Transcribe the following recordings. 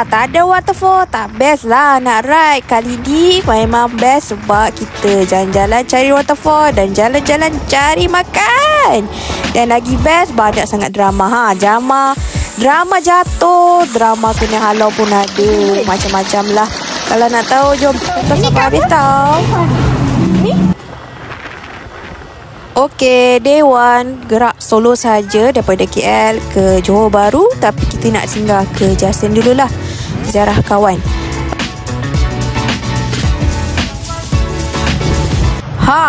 Tak ada waterfall, tak best lah nak ride. Kali ni memang best sebab kita jalan-jalan cari waterfall dan jalan-jalan cari makan. Dan lagi best, banyak sangat drama. Drama jatuh, drama kena halau pun ada. Macam-macam lah. Kalau nak tahu, jom tonton sampai habis tau. Okey, day 1 gerak solo saja daripada KL ke Johor Bahru, tapi kita nak singgah ke Jasin dululah, ziarah kawan.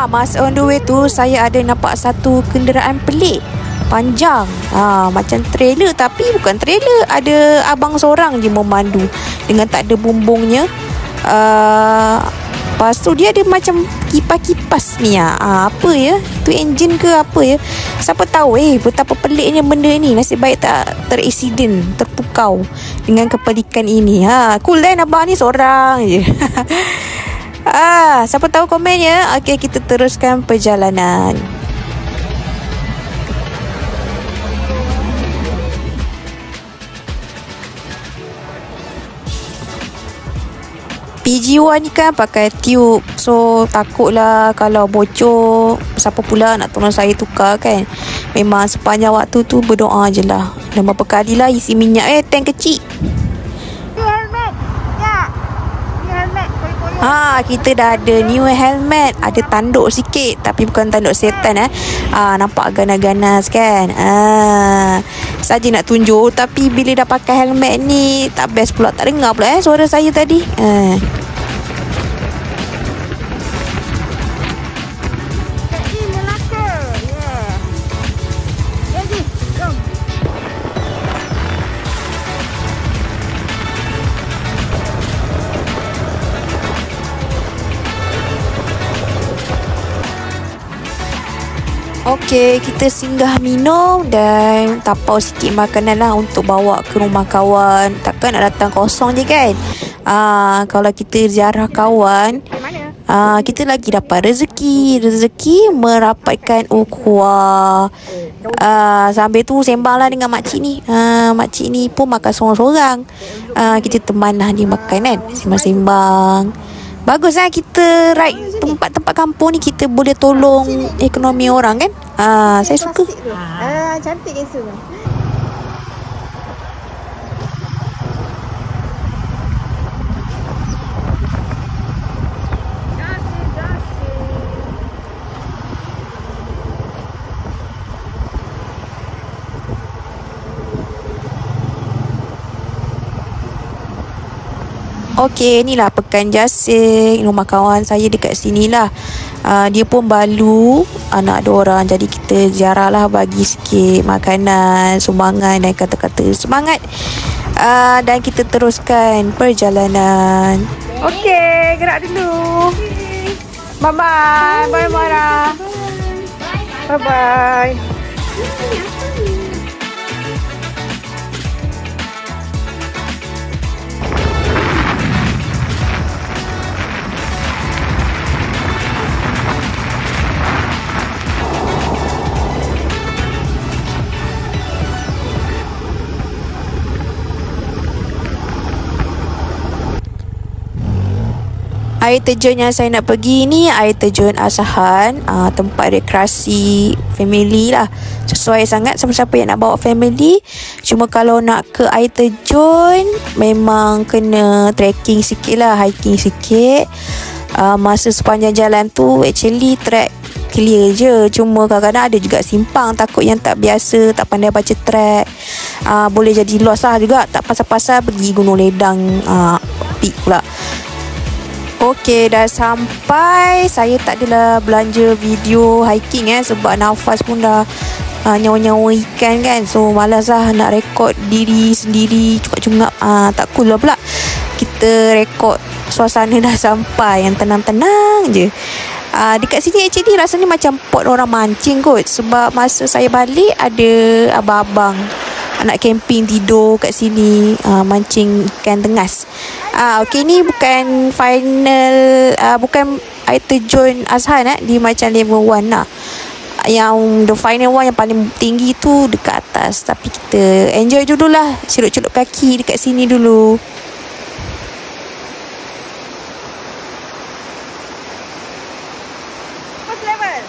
Masa on the way tu saya ada nampak satu kenderaan pelik, panjang, macam trailer tapi bukan trailer. Ada abang seorang je memandu dengan tak ada bumbungnya. Lepas tu dia ada macam kipas-kipas ni. Apa ya? Tu enjin ke apa ya? Siapa tahu betapa peliknya benda ni. Nasib baik tak tereksiden, terpukau dengan kepelikan ini. Cool kan abang ni seorang je. Siapa tahu komen ya. Okey, kita teruskan perjalanan. PG1 ni kan pakai tube, so takutlah kalau bocor, siapa pula nak tolong saya tukar kan. Memang sepanjang waktu tu berdoa je lah. Dan berapa kali lah isi minyak tank kecil. Kita dah ada new helmet. Ada tanduk sikit, tapi bukan tanduk setan. Nampak ganas-ganas kan. Saja nak tunjuk, tapi bila dah pakai helmet ni tak best pula. Tak dengar pula suara saya tadi. Okey, kita singgah minum dan tapau sikit makanan lah untuk bawa ke rumah kawan. Takkan nak datang kosong je kan. Kalau kita ziarah kawan, kita lagi dapat rezeki merapatkan ukhuwah. Sambil tu sembang lah dengan makcik ni. Makcik ni pun makan sorang-sorang. Kita teman lah dia makan kan, sembang-sembang. Bagus lah kita ride tempat-tempat kampung ni. Kita boleh tolong ekonomi orang kan. Saya suka. Cantik kan semua. Okey, inilah Pekan Jasing. Rumah kawan saya dekat sini lah. Dia pun balu anak ada orang. Jadi kita ziarah lah, bagi sikit makanan, sumbangan dan kata-kata semangat. Dan kita teruskan perjalanan. Okey, gerak dulu. Bye-bye. Bye Mara. Bye-bye. Air terjun yang saya nak pergi ni air terjun Asahan, tempat rekreasi family lah. Sesuai sangat siapa-siapa yang nak bawa family. Cuma kalau nak ke air terjun memang kena trekking sikit lah, hiking sikit. Masa sepanjang jalan tu actually track clear je. Cuma kadang-kadang ada juga simpang. Takut yang tak biasa, tak pandai baca track, boleh jadi lost lah juga. Tak pasal-pasal pergi Gunung Ledang peak pula. Okey, dah sampai. Saya tak adalah belanja video hiking sebab nafas pun dah nyawa-nyawa ikan kan. So malas lah nak rekod diri sendiri cungap-cungap. Tak cool lah pula. Kita rekod suasana dah sampai yang tenang-tenang je. Dekat sini actually rasanya macam pot orang mancing kot. Sebab masa saya balik ada abang-abang anak camping tidur kat sini, mancing ikan tengas. Okey, ni bukan final, bukan air terjun Asahan. Dia macam level 1 lah. yang the final one yang paling tinggi tu dekat atas. Tapi kita enjoy dulu lah, celup-celup kaki dekat sini dulu. First level.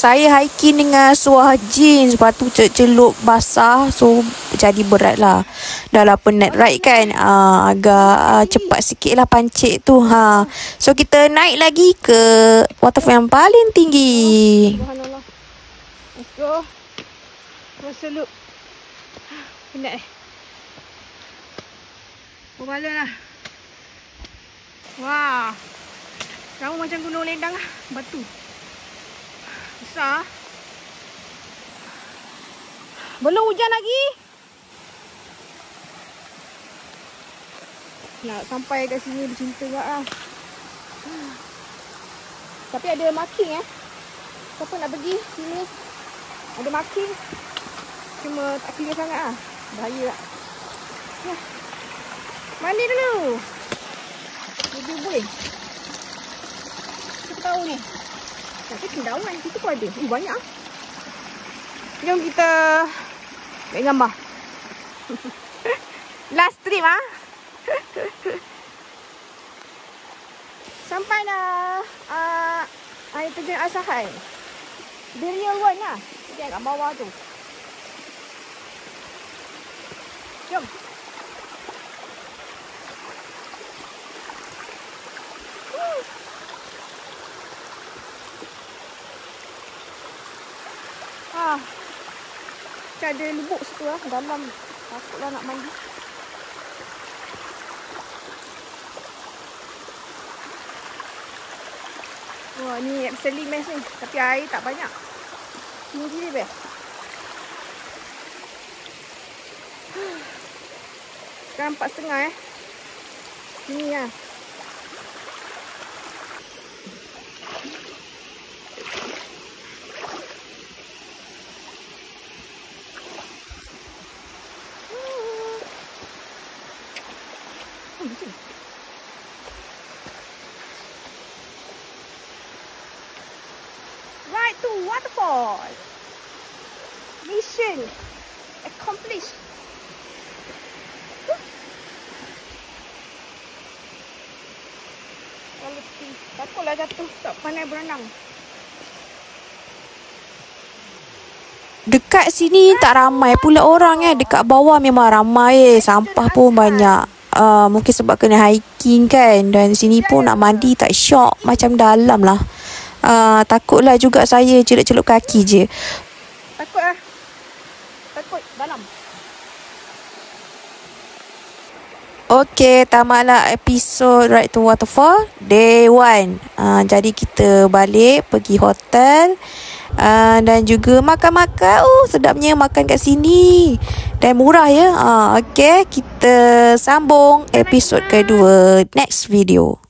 Saya hiking dengan seluar jeans, lepas tu celup basah, so jadi berat lah. Dah lah penat ride kan, agak cepat sikit lah pancit tu. So kita naik lagi ke waterfall yang paling tinggi. Subhanallah. Let's go. Terus celup. Penat Berbaloi lah. Wah. Jauh macam gunung Lendang lah. Batu. Besar. Belum hujan lagi. Nak sampai kat sini bercinta juga lah. Tapi ada marking Siapa nak pergi sini ada marking. Cuma tak kira sangat lah. Bahaya lah. Ya. Mandi dulu. Lebih boleh. Kita tahu ni. Tapi cendawan kita pun ada. Banyak lah. Jom kita ambil gambar. Last trip Sampai dah air terjun Asahan. The real one lah. Dia kat bawah tu. Jom. Macam ada lubuk situ lah. Dalam. Takutlah nak mandi. Wah, ni absolute mess ni. Tapi air tak banyak. Tinggi dia best. Sekarang 4.30 Ni lah. Right to waterfall. Mission accomplished. Takutlah jatuh, tak pandai berenang. Dekat sini tak ramai pula orang dekat bawah memang ramai sampah pun banyak. Mungkin sebab kena hiking kan. Dan sini pun nak mandi tak syok, macam dalam lah. Takutlah juga saya celup-celup kaki je. Takut lah. Takut dalam. Okey, tamatlah episod Ride to Waterfall Day 1. Jadi kita balik pergi hotel dan juga makan-makan. Sedapnya makan kat sini. Dan murah ya. Okey, kita sambung episod kedua next video.